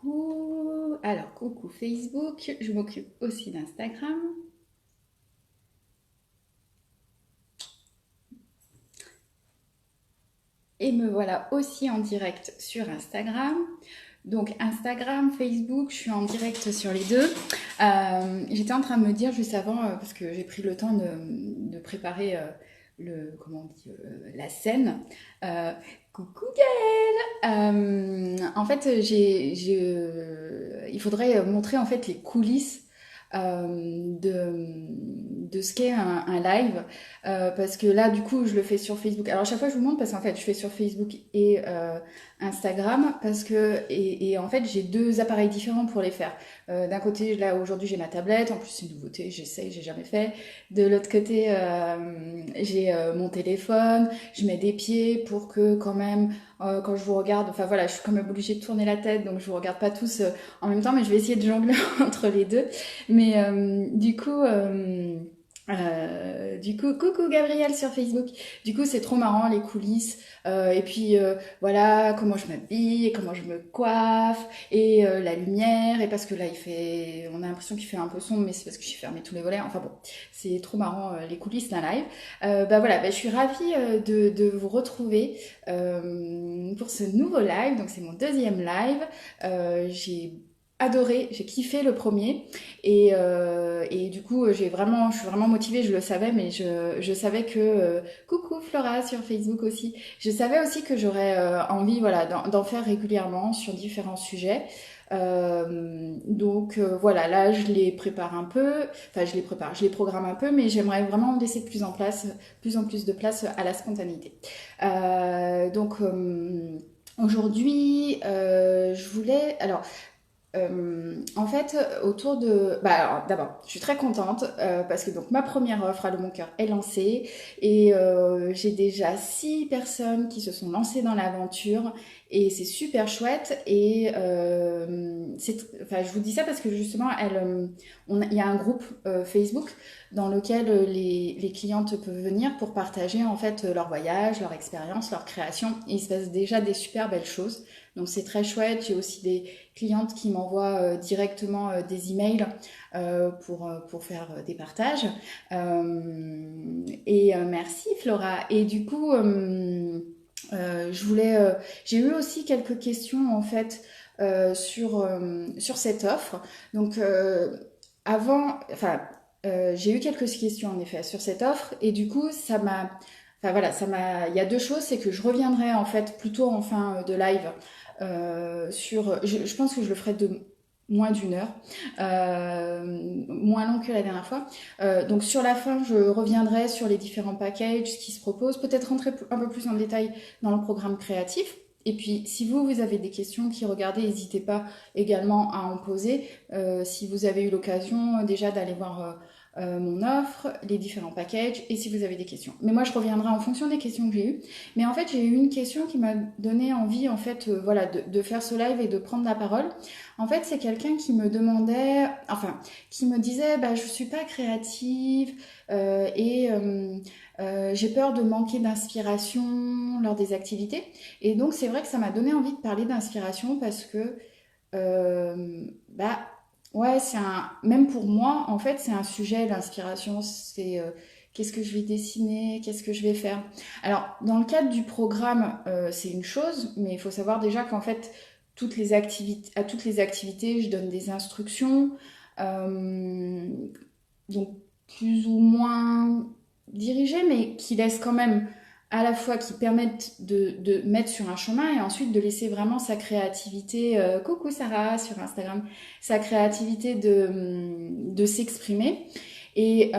Coucou! Alors, coucou Facebook, je m'occupe aussi d'Instagram. Et me voilà aussi en direct sur Instagram. Donc Instagram, Facebook, je suis en direct sur les deux. J'étais en train de me dire juste avant, parce que j'ai pris le temps de préparer comment on dit, la scène. Euh, Coucou Gaëlle! En fait, il faudrait montrer en fait les coulisses de ce qu'est un live. Parce que là, du coup, je le fais sur Facebook. Alors, à chaque fois, je vous montre parce qu'en fait, je fais sur Facebook et Instagram parce que, et en fait, j'ai deux appareils différents pour les faire. D'un côté, là, aujourd'hui, j'ai ma tablette. En plus, c'est une nouveauté, j'essaye, j'ai jamais fait. De l'autre côté, j'ai mon téléphone. Je mets des pieds pour que, quand même, quand je vous regarde, enfin voilà, je suis quand même obligée de tourner la tête, donc je vous regarde pas tous en même temps, mais je vais essayer de jongler entre les deux. Mais coucou Gabriel sur Facebook. Du coup, c'est trop marrant les coulisses. Et puis voilà, comment je m'habille, comment je me coiffe, et la lumière. Et parce que là, on a l'impression qu'il fait un peu sombre, mais c'est parce que j'ai fermé tous les volets. Enfin bon, c'est trop marrant les coulisses d'un live. Je suis ravie de vous retrouver pour ce nouveau live. Donc c'est mon deuxième live. J'ai adoré, j'ai kiffé le premier et du coup je suis vraiment motivée, je le savais, mais je savais que coucou Flora sur Facebook aussi, je savais aussi que j'aurais envie voilà d'en faire régulièrement sur différents sujets. Voilà, là je les prépare un peu, enfin je les programme un peu, mais j'aimerais vraiment laisser plus en plus de place à la spontanéité. Donc aujourd'hui, je voulais alors en fait, autour de... Bah alors, d'abord, je suis très contente parce que donc ma première offre à Le Mon Cœur est lancée et j'ai déjà 6 personnes qui se sont lancées dans l'aventure et c'est super chouette et enfin, je vous dis ça parce que justement, il y a un groupe Facebook dans lequel les clientes peuvent venir pour partager en fait leur voyage, leur expérience, leur création et il se passe déjà des super belles choses. Donc c'est très chouette. J'ai aussi des clientes qui m'envoient directement des emails pour faire des partages. Merci Flora. Et du coup, j'ai eu aussi quelques questions en fait sur cette offre. Donc j'ai eu quelques questions en effet sur cette offre et du coup il y a deux choses, c'est que je reviendrai en fait plutôt en fin de live je pense que je le ferai de moins d'1 heure, moins long que la dernière fois. Donc sur la fin, je reviendrai sur les différents packages qui se proposent, peut-être rentrer un peu plus en détail dans le programme créatif. Et puis, si vous avez des questions qui regardez, n'hésitez pas également à en poser. Si vous avez eu l'occasion déjà d'aller voir mon offre, les différents packages, et si vous avez des questions. Mais moi, je reviendrai en fonction des questions que j'ai eues. Mais en fait, j'ai eu une question qui m'a donné envie, en fait, voilà, de faire ce live et de prendre la parole. En fait, c'est quelqu'un qui me demandait, enfin, qui me disait, bah, je suis pas créative j'ai peur de manquer d'inspiration lors des activités. Et donc, c'est vrai que ça m'a donné envie de parler d'inspiration parce que, bah, ouais, même pour moi, en fait, c'est un sujet, l'inspiration, c'est qu'est-ce que je vais dessiner, qu'est-ce que je vais faire. Alors, dans le cadre du programme, c'est une chose, mais il faut savoir déjà qu'en fait, à toutes les activités, je donne des instructions, euh, donc plus ou moins dirigées, mais qui laissent quand même à la fois qui permettent de mettre sur un chemin et ensuite de laisser vraiment sa créativité, coucou Sarah sur Instagram, sa créativité de s'exprimer. Et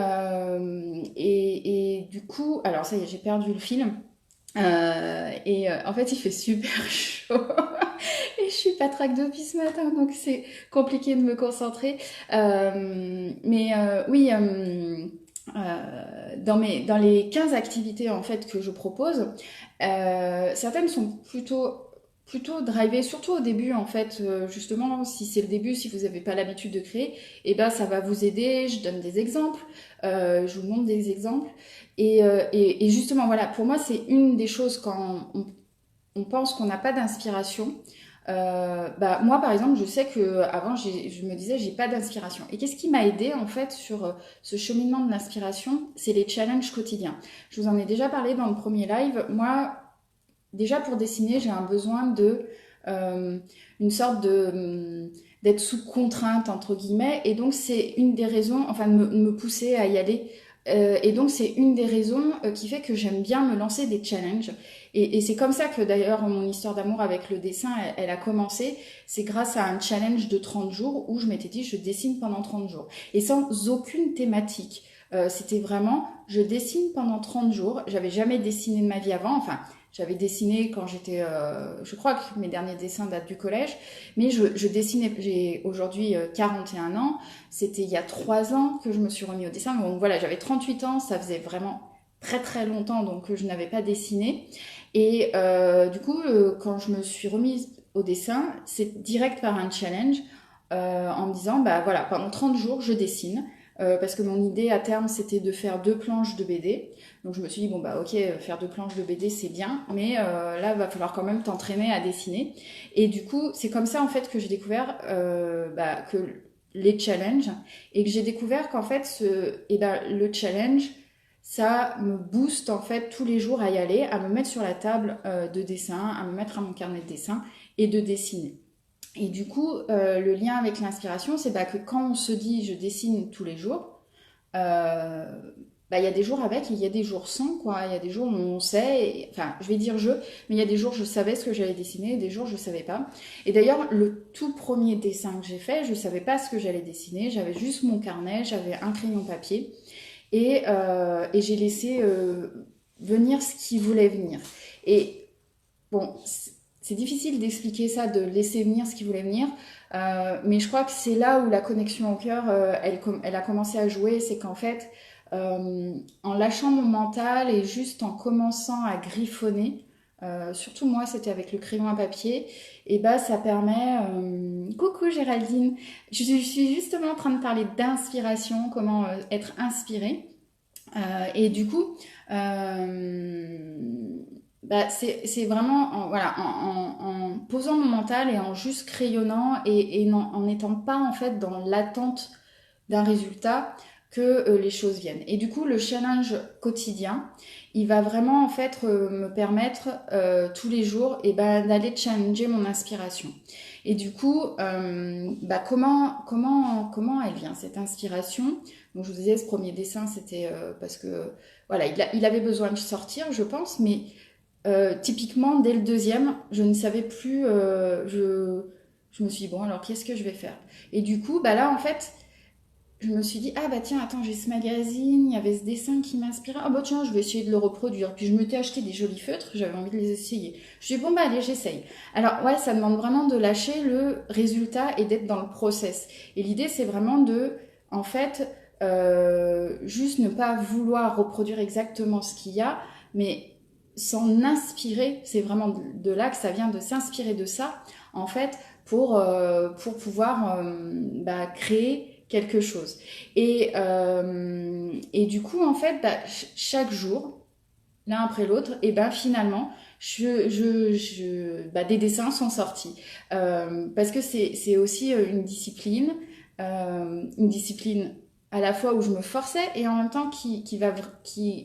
du coup, alors ça y est, j'ai perdu le film. En fait, il fait super chaud. Et je suis patraque depuis ce matin, donc c'est compliqué de me concentrer. Oui, dans les 15 activités en fait que je propose, certaines sont plutôt drivées, surtout au début en fait, justement, si c'est le début, si vous n'avez pas l'habitude de créer, et ben ça va vous aider, je donne des exemples, je vous montre des exemples, et justement voilà, pour moi c'est une des choses quand on pense qu'on n'a pas d'inspiration, Moi, par exemple, je sais que avant, je me disais, j'ai pas d'inspiration. Et qu'est-ce qui m'a aidé en fait sur ce cheminement de l'inspiration? C'est les challenges quotidiens. Je vous en ai déjà parlé dans le premier live. Moi, déjà pour dessiner, j'ai un besoin de euh, une sorte de d'être sous contrainte entre guillemets, et donc c'est une des raisons, enfin de me pousser à y aller. Et donc c'est une des raisons qui fait que j'aime bien me lancer des challenges. Et c'est comme ça que d'ailleurs mon histoire d'amour avec le dessin, elle a commencé. C'est grâce à un challenge de 30 jours où je m'étais dit je dessine pendant 30 jours. Et sans aucune thématique. C'était vraiment, je dessine pendant 30 jours. J'avais jamais dessiné de ma vie avant. Enfin, j'avais dessiné quand j'étais, je crois que mes derniers dessins datent du collège, mais je dessinais, j'ai aujourd'hui 41 ans, c'était il y a 3 ans que je me suis remis au dessin, donc voilà, j'avais 38 ans, ça faisait vraiment très très longtemps donc je n'avais pas dessiné, et du coup quand je me suis remise au dessin, c'est direct par un challenge, en me disant, bah voilà, pendant 30 jours je dessine, parce que mon idée à terme c'était de faire 2 planches de BD. Donc je me suis dit, bon bah ok, faire 2 planches de BD c'est bien, mais là il va falloir quand même t'entraîner à dessiner. Et du coup, c'est comme ça en fait que j'ai découvert que les challenges, et que j'ai découvert qu'en fait le challenge, ça me booste en fait tous les jours à y aller, à me mettre sur la table de dessin, à me mettre à mon carnet de dessin et de dessiner. Et du coup, le lien avec l'inspiration, c'est que quand on se dit je dessine tous les jours, euh, il y a des jours avec et il y a des jours sans, quoi. Il y a des jours où on sait, enfin, je vais dire je, mais il y a des jours où je savais ce que j'allais dessiner et des jours où je ne savais pas. Et d'ailleurs, le tout premier dessin que j'ai fait, je ne savais pas ce que j'allais dessiner. J'avais juste mon carnet, j'avais un crayon papier et j'ai laissé venir ce qui voulait venir. Et bon, c'est difficile d'expliquer ça, de laisser venir ce qui voulait venir, mais je crois que c'est là où la connexion au cœur, elle a commencé à jouer. C'est qu'en fait, en lâchant mon mental et juste en commençant à griffonner, surtout moi, c'était avec le crayon à papier, et bah ça permet. Coucou Géraldine, je suis justement en train de parler d'inspiration, comment être inspirée. Et du coup, c'est vraiment voilà, en posant mon mental et en juste crayonnant et en n'étant pas en fait dans l'attente d'un résultat que les choses viennent. Et du coup, le challenge quotidien, il va vraiment en fait me permettre tous les jours d'aller challenger mon inspiration. Et du coup, comment elle vient cette inspiration? Donc je vous disais, ce premier dessin, c'était parce que voilà, il avait besoin de sortir, je pense, mais typiquement, dès le deuxième, je ne savais plus. Je me suis dit, bon, alors qu'est-ce que je vais faire? Et du coup, là, en fait, je me suis dit, ah bah tiens, attends, j'ai ce magazine, il y avait ce dessin qui m'inspirait. Ah bah tiens, je vais essayer de le reproduire. Puis je m'étais acheté des jolis feutres, j'avais envie de les essayer. Je dis, bon bah allez, j'essaye. Alors ouais, ça demande vraiment de lâcher le résultat et d'être dans le process. Et l'idée, c'est vraiment en fait, juste ne pas vouloir reproduire exactement ce qu'il y a, mais s'en inspirer. C'est vraiment de là que ça vient, de s'inspirer de ça, en fait, pour pouvoir créer quelque chose. Et du coup, en fait, chaque jour, l'un après l'autre, et finalement, des dessins sont sortis. Parce que c'est aussi une discipline à la fois où je me forçais et en même temps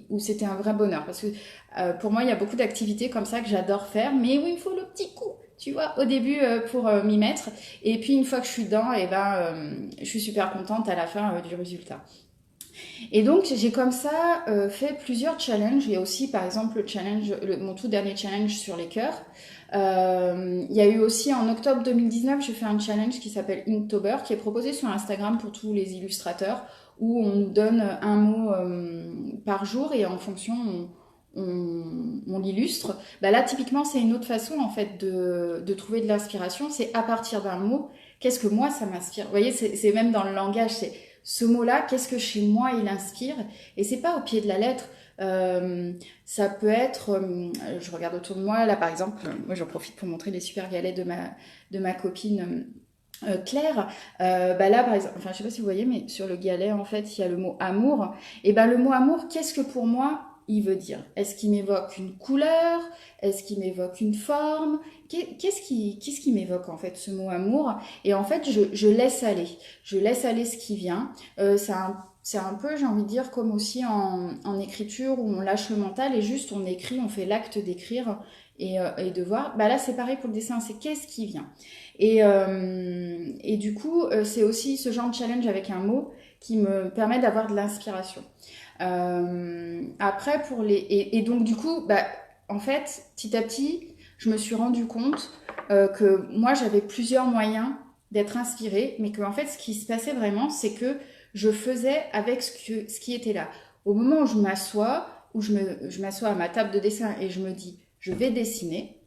où c'était un vrai bonheur. Parce que pour moi, il y a beaucoup d'activités comme ça que j'adore faire, mais où il me faut le petit coup, tu vois, au début pour m'y mettre. Et puis une fois que je suis dedans, je suis super contente à la fin du résultat. Et donc j'ai comme ça fait plusieurs challenges. Il y a aussi par exemple mon tout dernier challenge sur les cœurs. Il y a eu aussi en octobre 2019, j'ai fait un challenge qui s'appelle Inktober, qui est proposé sur Instagram pour tous les illustrateurs, où on nous donne un mot par jour et en fonction on l'illustre. Là typiquement c'est une autre façon en fait de trouver de l'inspiration, c'est à partir d'un mot, qu'est-ce que moi ça m'inspire. Vous voyez, c'est même dans le langage, c'est ce mot-là, qu'est-ce que chez moi il inspire, et c'est pas au pied de la lettre. Ça peut être, je regarde autour de moi, là par exemple, moi j'en profite pour montrer les super galets de ma copine Claire. Là par exemple, enfin je sais pas si vous voyez, mais sur le galet en fait il y a le mot amour. Et le mot amour, qu'est-ce que pour moi il veut dire? Est-ce qu'il m'évoque une couleur? Est-ce qu'il m'évoque une forme? Qu'est-ce qui m'évoque en fait ce mot amour? Et en fait, je laisse aller. Je laisse aller ce qui vient. C'est un peu, j'ai envie de dire, comme aussi en écriture où on lâche le mental et juste on écrit, on fait l'acte d'écrire et de voir. Bah là, c'est pareil pour le dessin, c'est qu'est-ce qui vient. Et du coup, c'est aussi ce genre de challenge avec un mot qui me permet d'avoir de l'inspiration. Après, et donc du coup, bah, en fait, petit à petit, je me suis rendu compte que moi, j'avais plusieurs moyens d'être inspirée, mais que en fait, ce qui se passait vraiment, c'est que je faisais avec ce qui était là. Au moment où je m'assois, je m'assois à ma table de dessin et je me dis, je vais dessiner,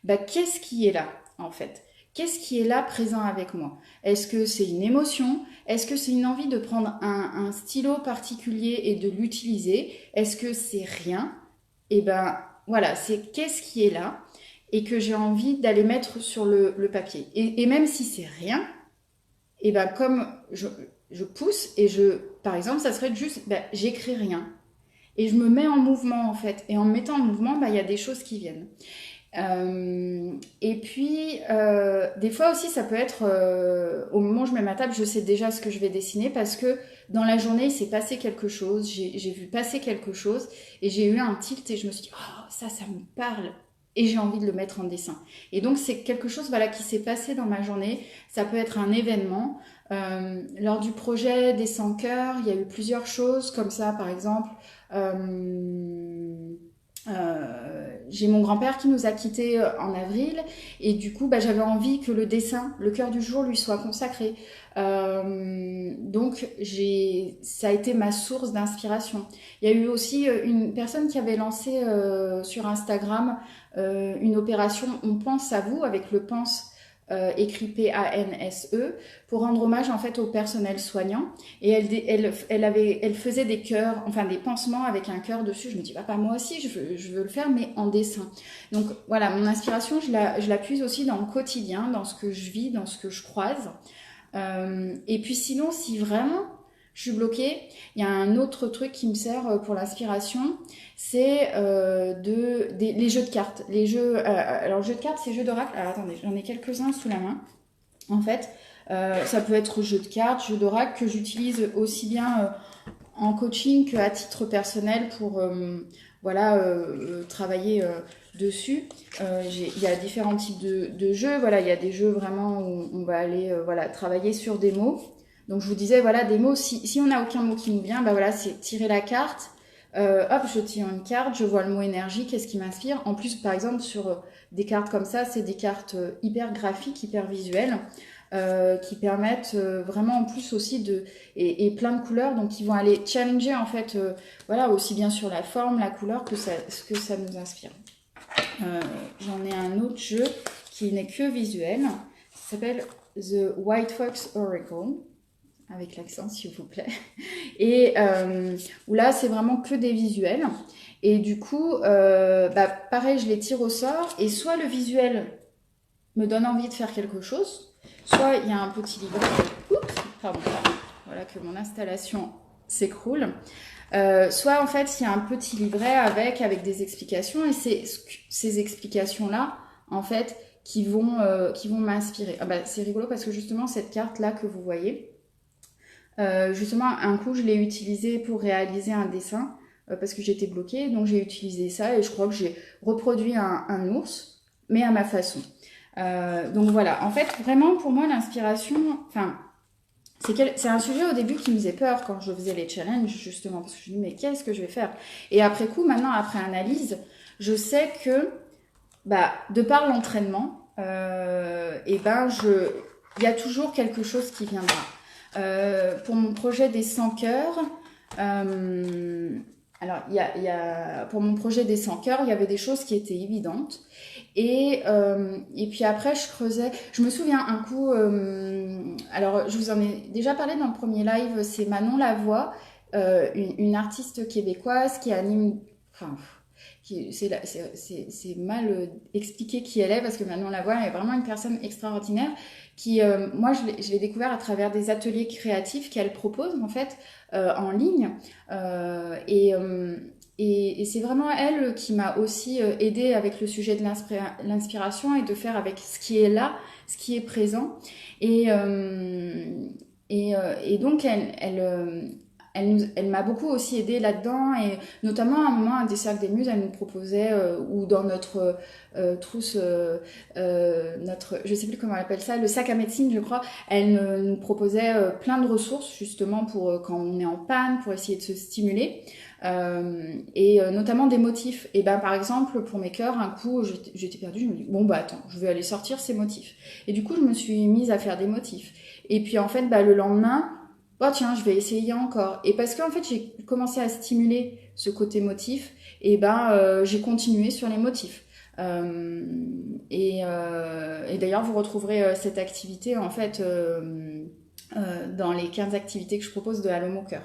bah, qu'est-ce qui est là, en fait? Qu'est-ce qui est là présent avec moi? Est-ce que c'est une émotion? Est-ce que c'est une envie de prendre un stylo particulier et de l'utiliser? Est-ce que c'est rien? Et ben voilà, c'est qu'est-ce qui est là et que j'ai envie d'aller mettre sur le papier. Et même si c'est rien, et ben comme je pousse et par exemple, ça serait juste, ben, j'écris rien. Et je me mets en mouvement en fait. Et en me mettant en mouvement, ben, il y a des choses qui viennent. Et puis, des fois aussi, ça peut être au moment où je mets ma table, je sais déjà ce que je vais dessiner parce que dans la journée, il s'est passé quelque chose, j'ai vu passer quelque chose et j'ai eu un tilt et je me suis dit, oh, ça me parle et j'ai envie de le mettre en dessin. Et donc, c'est quelque chose voilà, qui s'est passé dans ma journée. Ça peut être un événement. Lors du projet des 100 cœurs, il y a eu plusieurs choses comme ça, par exemple. J'ai mon grand-père qui nous a quittés en avril et du coup bah, j'avais envie que le dessin, le cœur du jour lui soit consacré. Donc ça a été ma source d'inspiration. Il y a eu aussi une personne qui avait lancé sur Instagram une opération On pense à vous avec le pense écrit PANSE pour rendre hommage en fait au personnel soignant et elle faisait des cœurs, enfin des pansements avec un cœur dessus. Je me dis papa moi aussi je veux le faire mais en dessin. Donc voilà, mon inspiration je la puise aussi dans le quotidien, dans ce que je vis, dans ce que je croise. Et puis sinon si vraiment je suis bloquée, il y a un autre truc qui me sert pour l'inspiration, c'est les jeux de cartes. Alors jeux de cartes, c'est jeux d'oracle. Alors attendez, j'en ai quelques-uns sous la main. En fait, ça peut être jeux de cartes, jeux d'oracle que j'utilise aussi bien en coaching qu'à titre personnel pour voilà, travailler dessus. Il y a différents types de jeux. Voilà, il y a des jeux vraiment où on va aller voilà, travailler sur des mots. Donc je vous disais, voilà, des mots, si on n'a aucun mot qui nous vient, bah voilà, c'est tirer la carte, hop, je tire une carte, je vois le mot énergie, qu'est-ce qui m'inspire. En plus, par exemple, sur des cartes comme ça, c'est des cartes hyper graphiques, hyper visuelles, qui permettent vraiment en plus aussi et plein de couleurs, donc qui vont aller challenger en fait, voilà, aussi bien sur la forme, la couleur, ce que ça nous inspire. J'en ai un autre jeu qui n'est que visuel, ça s'appelle The White Fox Oracle. Avec l'accent s'il vous plaît, et où là c'est vraiment que des visuels, et du coup bah, pareil je les tire au sort, et soit le visuel me donne envie de faire quelque chose, soit il y a un petit livret, oups, pardon, voilà que mon installation s'écroule, soit en fait il y a un petit livret avec des explications, et c'est ces explications là en fait qui vont m'inspirer. Ah bah, c'est rigolo parce que justement cette carte là que vous voyez, justement, un coup, je l'ai utilisé pour réaliser un dessin parce que j'étais bloquée. Donc, j'ai utilisé ça et je crois que j'ai reproduit un ours, mais à ma façon. Donc, voilà. En fait, vraiment, pour moi, l'inspiration... Enfin, c'est un sujet au début qui me faisait peur quand je faisais les challenges, justement. Parce que je me dis, mais qu'est-ce que je vais faire? Et après coup, maintenant, après analyse, je sais que, bah, de par l'entraînement, et ben, il y a toujours quelque chose qui viendra. Pour mon projet des 100 cœurs, alors pour mon projet des 100 cœurs, il y avait des choses qui étaient évidentes. Et puis après, je creusais. Je me souviens un coup, alors je vous en ai déjà parlé dans le premier live, c'est Manon Lavoie, une artiste québécoise qui anime. Enfin, c'est mal expliqué qui elle est parce que Manon Lavoie est vraiment une personne extraordinaire qui, moi, je l'ai découvert à travers des ateliers créatifs qu'elle propose en fait en ligne, et et c'est vraiment elle qui m'a aussi aidée avec le sujet de l'inspiration et de faire avec ce qui est là, ce qui est présent. Et, et donc, elle m'a beaucoup aussi aidée là-dedans, et notamment à un moment, à des cercles des muses, elle nous proposait, ou dans notre trousse, notre, je sais plus comment elle appelle ça, le sac à médecine, je crois, elle nous proposait plein de ressources, justement, pour quand on est en panne, pour essayer de se stimuler. Notamment des motifs. Et ben par exemple pour mes cœurs, un coup j'étais perdue, je me dis bon bah attends, je vais aller sortir ces motifs. Et du coup je me suis mise à faire des motifs. Et puis en fait bah, le lendemain, oh tiens je vais essayer encore. Et parce qu'en fait j'ai commencé à stimuler ce côté motif, et ben j'ai continué sur les motifs. Et d'ailleurs vous retrouverez cette activité en fait dans les 15 activités que je propose de Allô mon cœur.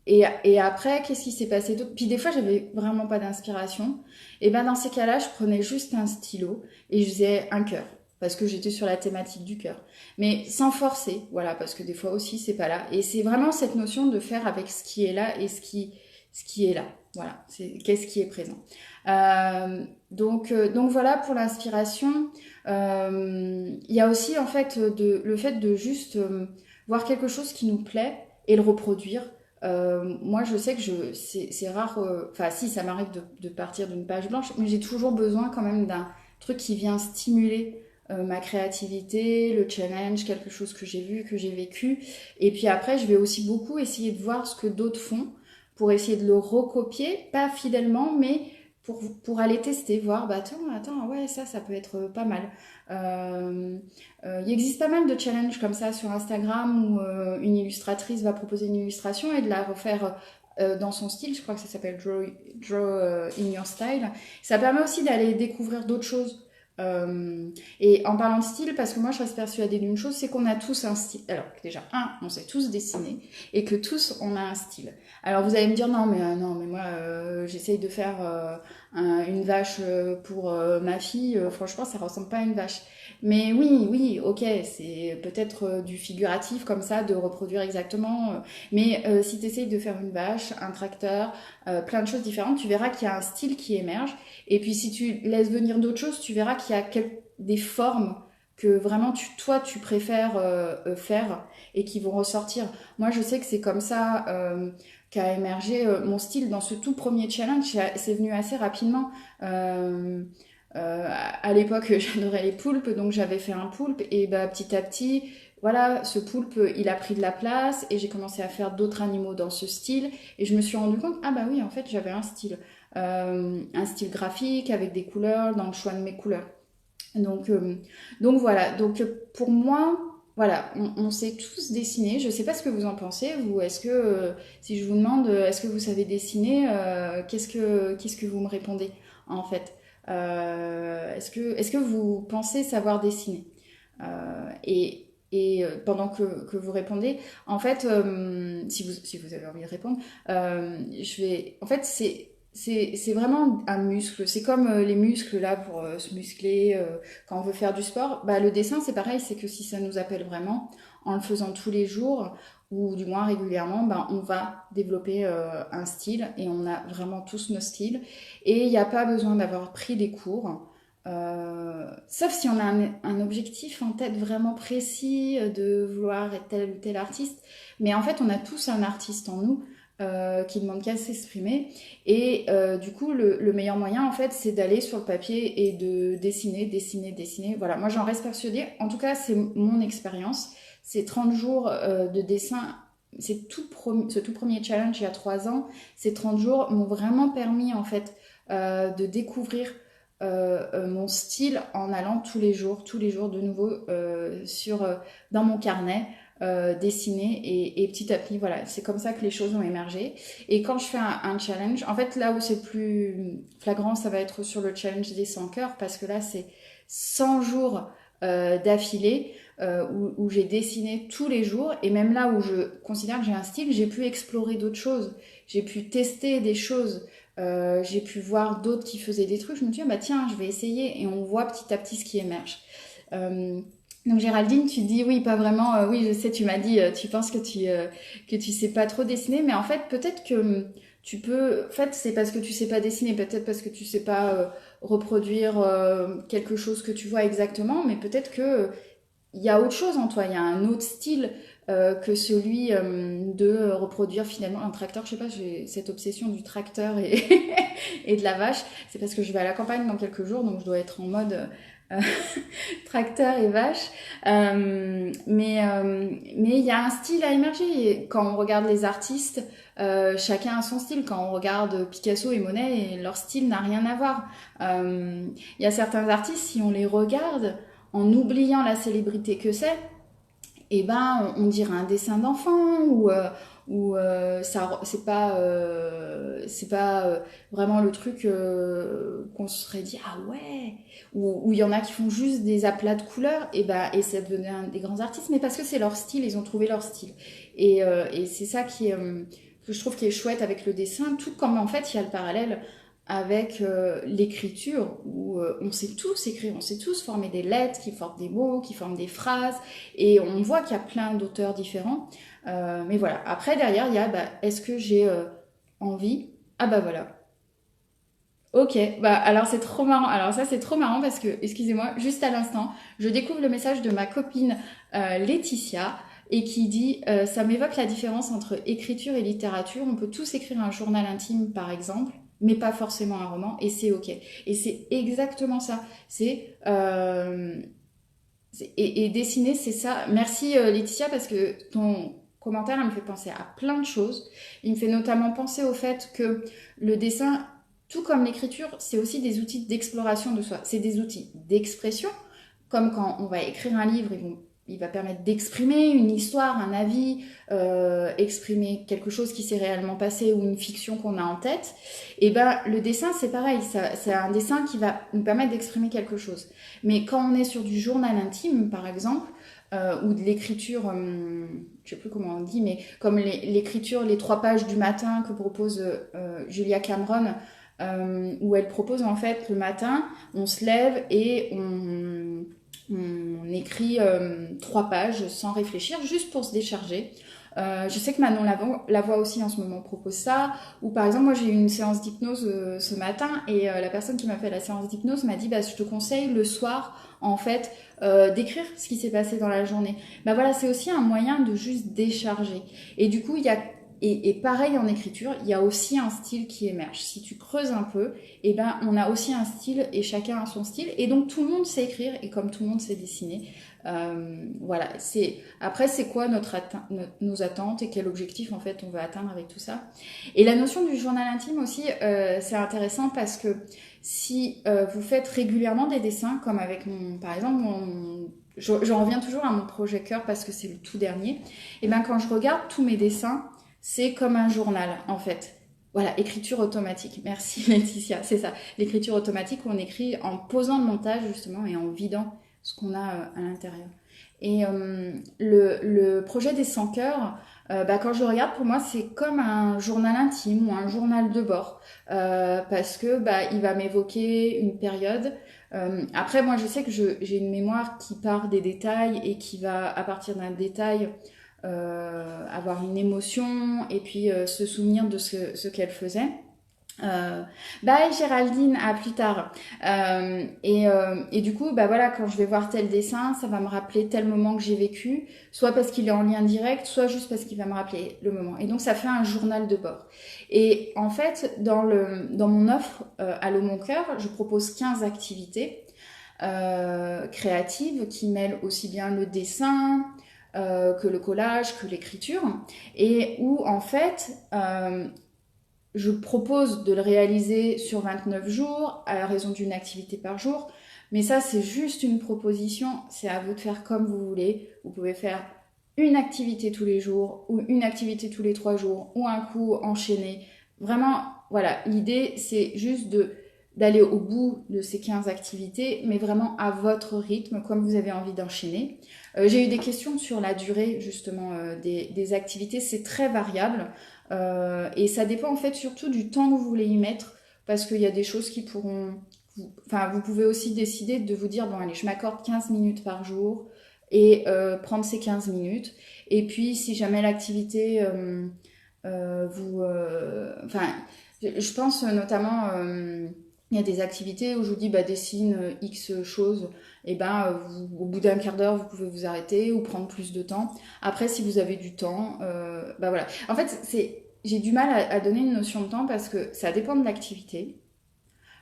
Et après, qu'est-ce qui s'est passé d'autre? Puis des fois, j'avais vraiment pas d'inspiration. Et ben dans ces cas-là, je prenais juste un stylo et je faisais un cœur. Parce que j'étais sur la thématique du cœur. Mais sans forcer, voilà, parce que des fois aussi, c'est pas là. Et c'est vraiment cette notion de faire avec ce qui est là et ce qui est là. Voilà, c'est qu'est-ce qui est présent. Donc voilà pour l'inspiration. Il y a aussi en fait le fait de juste voir quelque chose qui nous plaît et le reproduire. Moi, je sais que c'est rare. Enfin, si, ça m'arrive de partir d'une page blanche, mais j'ai toujours besoin quand même d'un truc qui vient stimuler ma créativité, le challenge, quelque chose que j'ai vu, que j'ai vécu. Et puis après, je vais aussi beaucoup essayer de voir ce que d'autres font pour essayer de le recopier, pas fidèlement, mais pour aller tester, voir, bah attends, ouais, ça peut être pas mal. Il existe pas mal de challenges comme ça sur Instagram où une illustratrice va proposer une illustration et de la refaire dans son style. Je crois que ça s'appelle Draw in Your Style. Ça permet aussi d'aller découvrir d'autres choses. Et en parlant de style, parce que moi je reste persuadée d'une chose, c'est qu'on a tous un style. Alors déjà, on sait tous dessiner et que tous on a un style. Alors vous allez me dire non mais moi j'essaye de faire une vache pour ma fille, franchement ça ressemble pas à une vache. Mais oui, ok, c'est peut-être du figuratif comme ça, de reproduire exactement. Mais si tu essayes de faire une vache, un tracteur, plein de choses différentes, tu verras qu'il y a un style qui émerge. Et puis si tu laisses venir d'autres choses, tu verras qu'il y a des formes que vraiment toi tu préfères faire et qui vont ressortir. Moi je sais que c'est comme ça qu'a émergé mon style dans ce tout premier challenge. C'est venu assez rapidement. À l'époque, j'adorais les poulpes, donc j'avais fait un poulpe et bah, petit à petit, voilà, ce poulpe, il a pris de la place et j'ai commencé à faire d'autres animaux dans ce style et je me suis rendu compte, ah bah oui, en fait, j'avais un style graphique avec des couleurs, dans le choix de mes couleurs. Donc, euh, donc voilà, donc pour moi, voilà, on sait tous dessiner. Je sais pas ce que vous en pensez, vous. Est-ce que, si je vous demande, est-ce que vous savez dessiner, qu'est-ce que vous me répondez en fait? Est-ce que vous pensez savoir dessiner? Pendant que vous répondez, en fait, si vous avez envie de répondre, en fait, c'est vraiment un muscle. C'est comme les muscles là pour se muscler quand on veut faire du sport. Bah, le dessin, c'est pareil, c'est que si ça nous appelle vraiment, en le faisant tous les jours, ou du moins régulièrement, bah, on va développer un style et on a vraiment tous nos styles. Et il n'y a pas besoin d'avoir pris des cours. Sauf si on a un objectif en tête vraiment précis de vouloir être tel ou tel artiste. Mais en fait, on a tous un artiste en nous qui demande qu'à s'exprimer. Et du coup, le meilleur moyen, en fait, c'est d'aller sur le papier et de dessiner. Voilà, moi j'en reste persuadée. En tout cas, c'est mon expérience. Ces 30 jours de dessin, ce tout premier challenge il y a 3 ans, ces 30 jours m'ont vraiment permis, en fait, de découvrir mon style en allant tous les jours de nouveau dans mon carnet dessiner et petit à petit, voilà, c'est comme ça que les choses ont émergé. Et quand je fais un challenge, en fait, là où c'est plus flagrant, ça va être sur le challenge des 100 cœurs, parce que là, c'est 100 jours d'affilée où j'ai dessiné tous les jours, et même là où je considère que j'ai un style, j'ai pu explorer d'autres choses, j'ai pu tester des choses. J'ai pu voir d'autres qui faisaient des trucs, je me dis, ah bah tiens, je vais essayer, et on voit petit à petit ce qui émerge. Euh, Donc Géraldine, tu dis oui, pas vraiment. Oui, je sais, tu m'as dit, tu penses que tu sais pas trop dessiner, mais en fait, peut-être que tu peux. En fait, c'est parce que tu sais pas dessiner, peut-être parce que tu sais pas reproduire quelque chose que tu vois exactement, mais peut-être que il y a autre chose en toi, il y a un autre style que celui de reproduire finalement un tracteur. Je sais pas, j'ai cette obsession du tracteur et, et de la vache. C'est parce que je vais à la campagne dans quelques jours, donc je dois être en mode euh, tracteur et vache. Mais il y a un style à émerger. Et quand on regarde les artistes, chacun a son style. Quand on regarde Picasso et Monet, leur style n'a rien à voir. Il y a certains artistes, si on les regarde, en oubliant la célébrité que c'est, eh ben, on dirait un dessin d'enfant ou ça c'est pas vraiment le truc qu'on se serait dit ah ouais ou il y en a qui font juste des aplats de couleurs et ça devenait des grands artistes mais parce que c'est leur style, ils ont trouvé leur style et c'est ça qui est que je trouve qui est chouette avec le dessin, tout comme en fait il y a le parallèle avec l'écriture où on sait tous écrire, on sait tous former des lettres qui forment des mots, qui forment des phrases et on voit qu'il y a plein d'auteurs différents. Mais voilà, après derrière il y a bah, est-ce que j'ai envie. Ah bah voilà. Ok, bah alors c'est trop marrant. Alors ça c'est trop marrant parce que, excusez-moi, juste à l'instant, je découvre le message de ma copine Laetitia et qui dit ça m'évoque la différence entre écriture et littérature. On peut tous écrire un journal intime par exemple, mais pas forcément un roman et c'est ok. Et c'est exactement ça. Et dessiner c'est ça. Merci Laetitia parce que ton commentaire il me fait penser à plein de choses. Il me fait notamment penser au fait que le dessin tout comme l'écriture, c'est aussi des outils d'exploration de soi. C'est des outils d'expression, comme quand on va écrire un livre, il va permettre d'exprimer une histoire, un avis, exprimer quelque chose qui s'est réellement passé ou une fiction qu'on a en tête. Et ben le dessin, c'est pareil, c'est un dessin qui va nous permettre d'exprimer quelque chose. Mais quand on est sur du journal intime, par exemple, ou de l'écriture, je sais plus comment on dit, mais comme l'écriture, les 3 pages du matin que propose Julia Cameron, où elle propose en fait le matin, on se lève et on écrit 3 pages sans réfléchir, juste pour se décharger. Je sais que Manon Lavoie aussi en ce moment propose ça. Ou par exemple, moi j'ai eu une séance d'hypnose ce matin et la personne qui m'a fait la séance d'hypnose m'a dit bah, je te conseille le soir en fait d'écrire ce qui s'est passé dans la journée. Bah voilà, c'est aussi un moyen de juste décharger. Et du coup, il y a et pareil en écriture, il y a aussi un style qui émerge. Si tu creuses un peu, eh ben, on a aussi un style et chacun a son style. Et donc tout le monde sait écrire et comme tout le monde sait dessiner. Voilà. Après, c'est quoi nos attentes et quel objectif en fait on veut atteindre avec tout ça. Et la notion du journal intime aussi, c'est intéressant parce que si vous faites régulièrement des dessins, comme avec par exemple, j'en reviens toujours à mon projet cœur parce que c'est le tout dernier. Et ben quand je regarde tous mes dessins, c'est comme un journal, en fait. Voilà, écriture automatique. Merci Laetitia, c'est ça. L'écriture automatique où on écrit en posant le montage justement et en vidant ce qu'on a à l'intérieur. Et le projet des 100 cœurs, bah, quand je le regarde, pour moi, c'est comme un journal intime ou un journal de bord. Parce que bah, il va m'évoquer une période. Après, moi, je sais que j'ai une mémoire qui part des détails et qui va, à partir d'un détail, avoir une émotion et puis se souvenir de ce qu'elle faisait. Bye Géraldine, à plus tard. Et du coup, bah voilà, quand je vais voir tel dessin, ça va me rappeler tel moment que j'ai vécu, soit parce qu'il est en lien direct, soit juste parce qu'il va me rappeler le moment. Et donc ça fait un journal de bord. Et en fait, dans mon offre à l'eau mon cœur, je propose 15 activités créatives qui mêlent aussi bien le dessin, que le collage, que l'écriture, et où en fait je propose de le réaliser sur 29 jours à raison d'une activité par jour, mais ça c'est juste une proposition, c'est à vous de faire comme vous voulez. Vous pouvez faire une activité tous les jours ou une activité tous les 3 jours ou un coup enchaîné. Vraiment, voilà, l'idée c'est juste d'aller au bout de ces 15 activités, mais vraiment à votre rythme, comme vous avez envie d'enchaîner. J'ai eu des questions sur la durée, justement, des activités. C'est très variable. Et ça dépend, en fait, surtout du temps que vous voulez y mettre, parce qu'il y a des choses qui pourront... Enfin, vous pouvez aussi décider de vous dire, bon, allez, je m'accorde 15 minutes par jour. prendre ces 15 minutes. Et puis, si jamais l'activité enfin, je pense notamment, il y a des activités où je vous dis, bah, dessine X choses, et ben, au bout d'un quart d'heure, vous pouvez vous arrêter ou prendre plus de temps. Après, si vous avez du temps, bah voilà. En fait, j'ai du mal à donner une notion de temps parce que ça dépend de l'activité.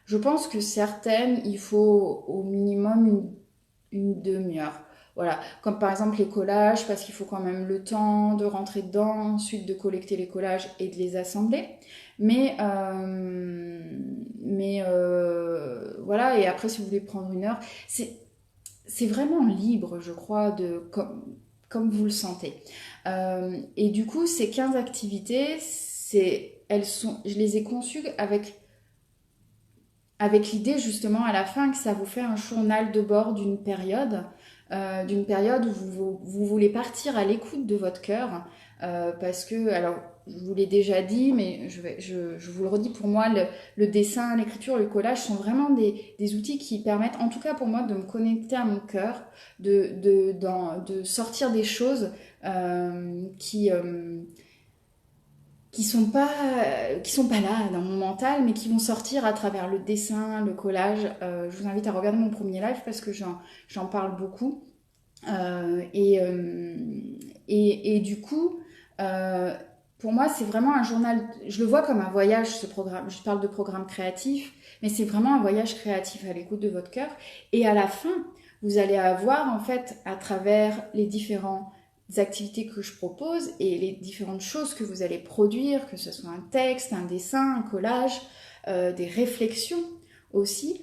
Je pense que certaines, il faut au minimum une demi-heure. Voilà, comme par exemple les collages, parce qu'il faut quand même le temps de rentrer dedans, ensuite de collecter les collages et de les assembler. Voilà, et après si vous voulez prendre une heure, c'est vraiment libre, je crois, comme vous le sentez. Et du coup, ces 15 activités, je les ai conçues avec l'idée justement à la fin que ça vous fait un journal de bord d'une période où vous voulez partir à l'écoute de votre cœur, parce que, alors, je vous l'ai déjà dit, mais je vous le redis, pour moi, le dessin, l'écriture, le collage sont vraiment des outils qui permettent, en tout cas pour moi, de me connecter à mon cœur, de sortir des choses qui sont pas là dans mon mental, mais qui vont sortir à travers le dessin, le collage. Je vous invite à regarder mon premier live parce que j'en parle beaucoup. Euh, et, euh, et du coup, euh, pour moi, c'est vraiment un journal. Je le vois comme un voyage, ce programme. Je parle de programme créatif, mais c'est vraiment un voyage créatif à l'écoute de votre cœur. Et à la fin, vous allez avoir, en fait, à travers les différentes activités que je propose et les différentes choses que vous allez produire, que ce soit un texte, un dessin, un collage, des réflexions aussi,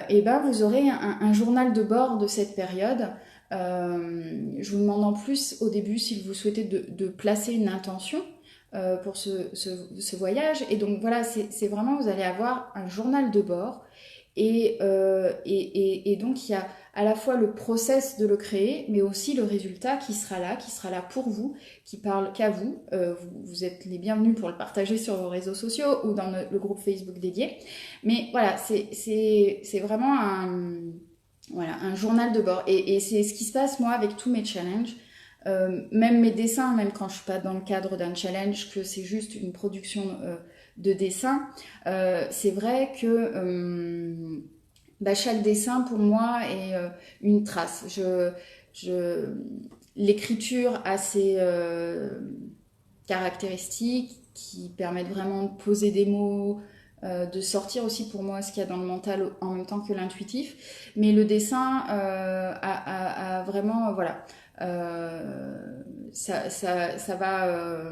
et ben vous aurez un journal de bord de cette période. Je vous demande en plus au début si vous souhaitez de placer une intention pour ce voyage. Et donc voilà, c'est vraiment, vous allez avoir un journal de bord. Et donc il y a à la fois le process de le créer, mais aussi le résultat qui sera là pour vous, qui parle qu'à vous. Vous êtes les bienvenus pour le partager sur vos réseaux sociaux ou dans le groupe Facebook dédié. Mais voilà, c'est vraiment voilà, un journal de bord. Et c'est ce qui se passe, moi, avec tous mes challenges. Même mes dessins, même quand je suis pas dans le cadre d'un challenge, que c'est juste une production de dessin, c'est vrai que bah, chaque dessin, pour moi, est une trace. Je, L'écriture a ses caractéristiques qui permettent vraiment de poser des mots, de sortir aussi pour moi ce qu'il y a dans le mental en même temps que l'intuitif. Mais le dessin a vraiment, voilà, ça va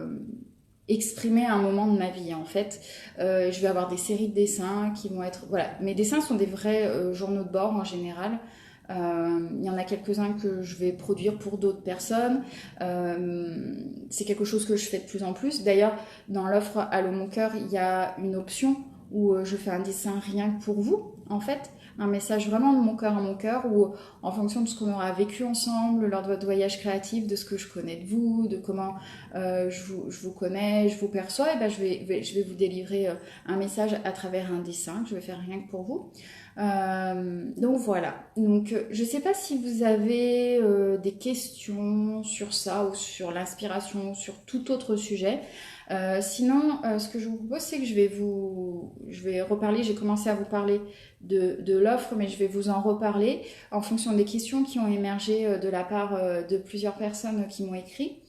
exprimer un moment de ma vie en fait. Je vais avoir des séries de dessins qui vont être, voilà, mes dessins sont des vrais journaux de bord en général. Il y en a quelques-uns que je vais produire pour d'autres personnes. C'est quelque chose que je fais de plus en plus. D'ailleurs, dans l'offre Allô mon cœur, il y a une option où je fais un dessin rien que pour vous, en fait. Un message vraiment de mon cœur à mon cœur, où en fonction de ce qu'on aura vécu ensemble lors de votre voyage créatif, de ce que je connais de vous, de comment je vous connais, je vous perçois, et ben je vais vous délivrer un message à travers un dessin que je vais faire rien que pour vous. Donc voilà. Donc je ne sais pas si vous avez des questions sur ça ou sur l'inspiration, sur tout autre sujet. Sinon, ce que je vous propose, c'est que je vais reparler. J'ai commencé à vous parler de l'offre, mais je vais vous en reparler en fonction des questions qui ont émergé de la part de plusieurs personnes qui m'ont écrit.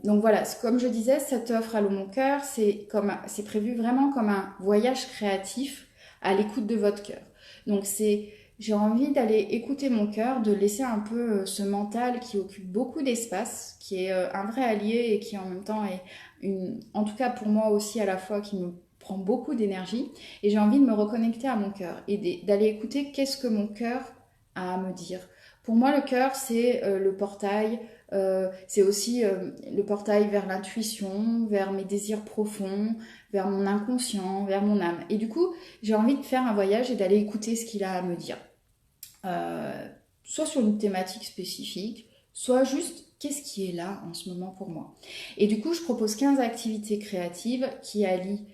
Donc voilà, comme je disais, cette offre Allô mon cœur, c'est prévu vraiment comme un voyage créatif à l'écoute de votre cœur. Donc j'ai envie d'aller écouter mon cœur, de laisser un peu ce mental qui occupe beaucoup d'espace, qui est un vrai allié et qui en même temps est en tout cas pour moi aussi à la fois qui me prend beaucoup d'énergie. Et j'ai envie de me reconnecter à mon cœur et d'aller écouter qu'est-ce que mon cœur a à me dire. Pour moi, le cœur, c'est le portail. C'est aussi le portail vers l'intuition, vers mes désirs profonds, vers mon inconscient, vers mon âme. Et du coup, j'ai envie de faire un voyage et d'aller écouter ce qu'il a à me dire. Euh, Soit sur une thématique spécifique, soit juste qu'est-ce qui est là en ce moment pour moi. Et du coup, je propose 15 activités créatives qui allient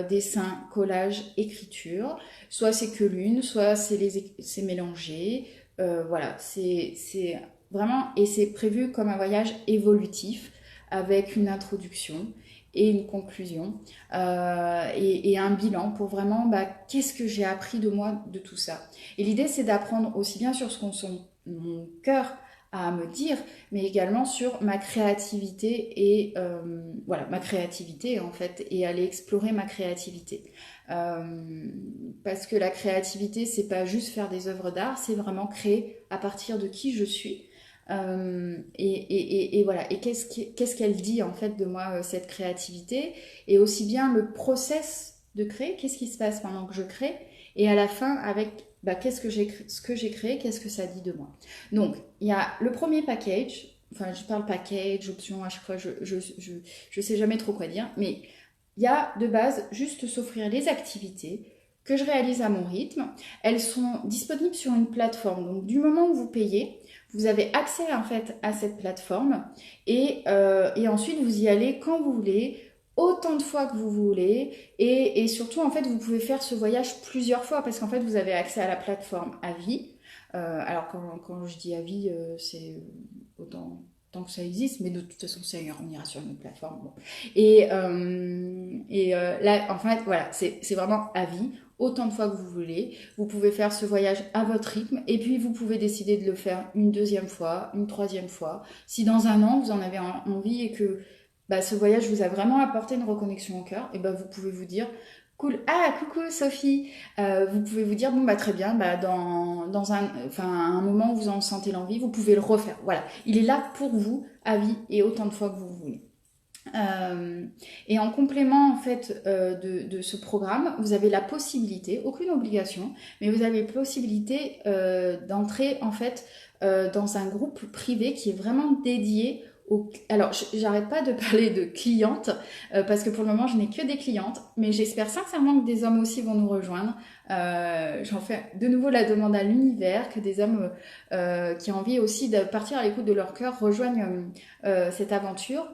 dessin, collage, écriture. Soit c'est que l'une, soit c'est mélangé. Voilà, c'est vraiment, et c'est prévu comme un voyage évolutif avec une introduction et une conclusion et un bilan pour vraiment qu'est-ce que j'ai appris de moi de tout ça. Et l'idée c'est d'apprendre aussi bien sur ce qu'on mon cœur à me dire, mais également sur ma créativité et voilà ma créativité en fait et aller explorer ma créativité. Parce que la créativité c'est pas juste faire des œuvres d'art, c'est vraiment créer à partir de qui je suis. Et voilà, et qu'est-ce qu'elle dit en fait de moi, cette créativité, et aussi bien le process de créer, qu'est-ce qui se passe pendant que je crée, et à la fin avec qu'est-ce que ce que j'ai créé, qu'est-ce que ça dit de moi. Donc, il y a le premier package, enfin je parle package, option, à chaque fois je sais jamais trop quoi dire, mais il y a de base juste s'offrir les activités que je réalise à mon rythme. Elles sont disponibles sur une plateforme, donc du moment où vous payez, vous avez accès en fait à cette plateforme et ensuite vous y allez quand vous voulez, autant de fois que vous voulez et surtout en fait vous pouvez faire ce voyage plusieurs fois parce qu'en fait vous avez accès à la plateforme à vie. Alors quand je dis à vie, c'est autant tant que ça existe, mais de toute façon on ira sur une plateforme. Bon. Là en fait voilà, c'est vraiment à vie, autant de fois que vous voulez. Vous pouvez faire ce voyage à votre rythme et puis vous pouvez décider de le faire une deuxième fois, une troisième fois. Si dans un an vous en avez envie et que ce voyage vous a vraiment apporté une reconnexion au cœur, et vous pouvez vous dire cool, ah coucou Sophie, vous pouvez vous dire bon très bien, dans un moment où vous en sentez l'envie, vous pouvez le refaire. Voilà, il est là pour vous à vie et autant de fois que vous voulez. Et en complément en fait de ce programme, vous avez la possibilité, aucune obligation, mais vous avez la possibilité d'entrer en fait dans un groupe privé qui est vraiment dédié alors, j'arrête pas de parler de clientes parce que pour le moment, je n'ai que des clientes, mais j'espère sincèrement que des hommes aussi vont nous rejoindre. J'en fais de nouveau la demande à l'univers, que des hommes qui ont envie aussi de partir à l'écoute de leur cœur rejoignent cette aventure.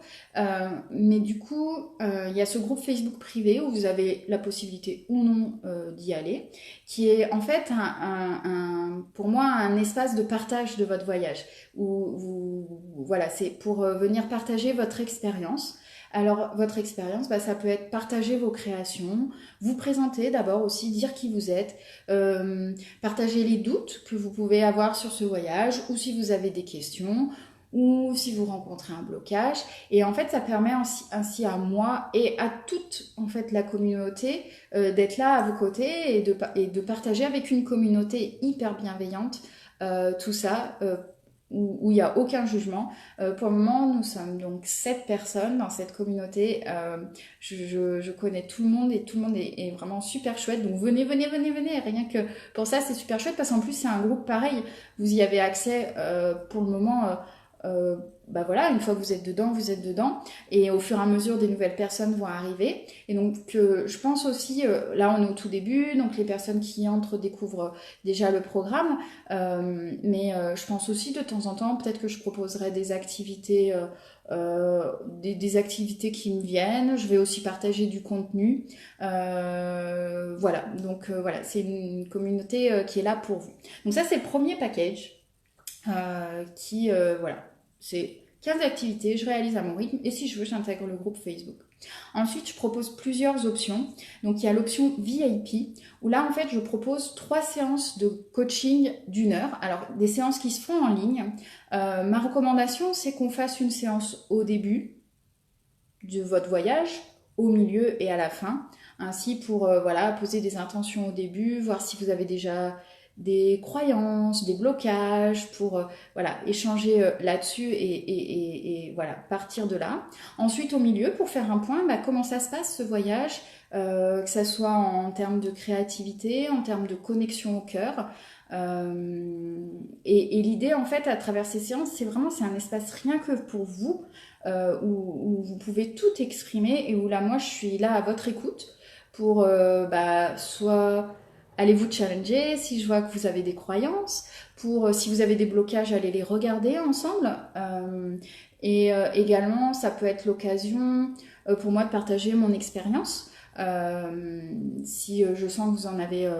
Mais du coup, il y a ce groupe Facebook privé où vous avez la possibilité ou non d'y aller, qui est en fait pour moi un espace de partage de votre voyage. Voilà, c'est pour venir partager votre expérience. Alors, votre expérience, ça peut être partager vos créations, vous présenter d'abord aussi, dire qui vous êtes, partager les doutes que vous pouvez avoir sur ce voyage, ou si vous avez des questions, ou si vous rencontrez un blocage. Et en fait, ça permet ainsi à moi et à toute en fait la communauté d'être là à vos côtés et de partager avec une communauté hyper bienveillante tout ça. Où il n'y a aucun jugement. Pour le moment, nous sommes donc 7 personnes dans cette communauté. Je connais tout le monde et tout le monde est vraiment super chouette. Donc venez. Rien que pour ça, c'est super chouette parce qu'en plus, c'est un groupe pareil. Vous y avez accès pour le moment. Voilà, une fois que vous êtes dedans et au fur et à mesure des nouvelles personnes vont arriver et donc je pense aussi là on est au tout début donc les personnes qui entrent découvrent déjà le programme mais je pense aussi de temps en temps peut-être que je proposerai des activités des activités qui me viennent, je vais aussi partager du contenu voilà, donc voilà, c'est une communauté qui est là pour vous. Donc ça c'est le premier package qui voilà, c'est 15 activités, je réalise à mon rythme et si je veux, j'intègre le groupe Facebook. Ensuite, je propose plusieurs options. Donc, il y a l'option VIP où là, en fait, je propose 3 séances de coaching d'1 heure. Alors, des séances qui se font en ligne. Ma recommandation, c'est qu'on fasse une séance au début de votre voyage, au milieu et à la fin. Ainsi pour voilà, poser des intentions au début, voir si vous avez déjà des croyances, des blocages pour voilà, échanger là-dessus et voilà, partir de là. Ensuite, au milieu, pour faire un point, comment ça se passe ce voyage, que ça soit en termes de créativité, en termes de connexion au cœur. Et l'idée, en fait, à travers ces séances, c'est un espace rien que pour vous, où vous pouvez tout exprimer et où là, moi, je suis là à votre écoute pour soit allez vous challenger si je vois que vous avez des croyances, pour si vous avez des blocages, allez les regarder ensemble. Également, ça peut être l'occasion pour moi de partager mon expérience. Si je sens que vous en avez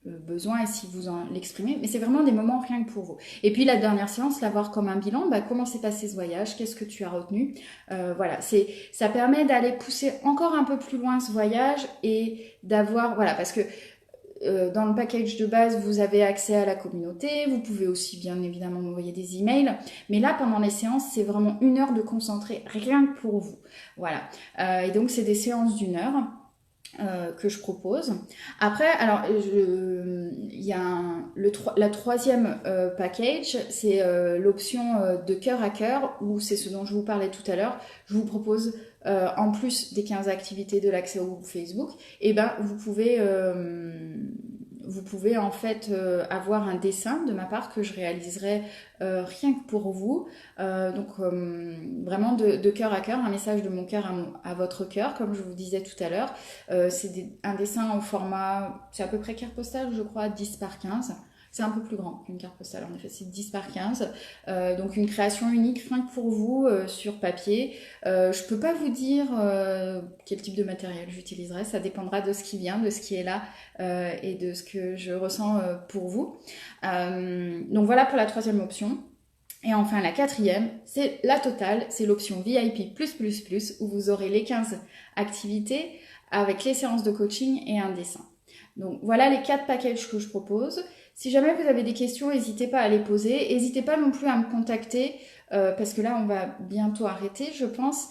besoin et si vous en l'exprimez, mais c'est vraiment des moments rien que pour vous. Et puis la dernière séance, la voir comme un bilan, comment s'est passé ce voyage, qu'est-ce que tu as retenu, voilà, ça permet d'aller pousser encore un peu plus loin ce voyage et d'avoir, voilà, parce que dans le package de base, vous avez accès à la communauté, vous pouvez aussi bien évidemment m'envoyer des emails, mais là pendant les séances, c'est vraiment 1 heure de concentré rien que pour vous, voilà. Et donc c'est des séances d'1 heure. Que je propose. Après, alors, il y a la troisième package, c'est l'option de cœur à cœur, où c'est ce dont je vous parlais tout à l'heure. Je vous propose, en plus des 15 activités de l'accès au groupe Facebook, et vous pouvez en fait avoir un dessin de ma part que je réaliserai rien que pour vous. Vraiment de cœur à cœur, un message de mon cœur à votre cœur, comme je vous disais tout à l'heure. C'est un dessin au format, c'est à peu près carte postale, je crois, 10 par 15. C'est un peu plus grand qu'une carte postale, en effet, c'est 10 par 15. Donc une création unique, rien que pour vous, sur papier. Je peux pas vous dire quel type de matériel j'utiliserai, ça dépendra de ce qui vient, de ce qui est là et de ce que je ressens pour vous. Donc voilà pour la troisième option. Et enfin, la quatrième, c'est la totale, c'est l'option VIP+++, où vous aurez les 15 activités avec les séances de coaching et un dessin. Donc voilà les 4 packages que je propose. Si jamais vous avez des questions, n'hésitez pas à les poser. N'hésitez pas non plus à me contacter, parce que là, on va bientôt arrêter, je pense.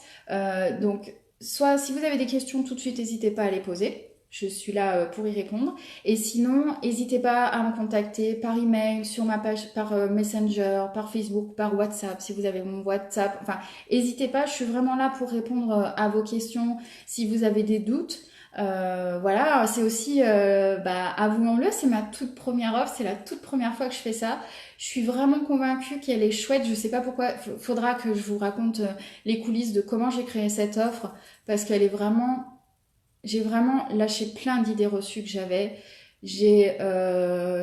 Donc, soit si vous avez des questions tout de suite, n'hésitez pas à les poser. Je suis là pour y répondre. Et sinon, n'hésitez pas à me contacter par email, sur ma page, par Messenger, par Facebook, par WhatsApp, si vous avez mon WhatsApp. Enfin, n'hésitez pas, je suis vraiment là pour répondre à vos questions si vous avez des doutes. Voilà, c'est aussi, avouons-le, c'est ma toute première offre, c'est la toute première fois que je fais ça. Je suis vraiment convaincue qu'elle est chouette, je sais pas pourquoi, faudra que je vous raconte les coulisses de comment j'ai créé cette offre, parce qu'elle est vraiment, j'ai vraiment lâché plein d'idées reçues que j'avais. J'ai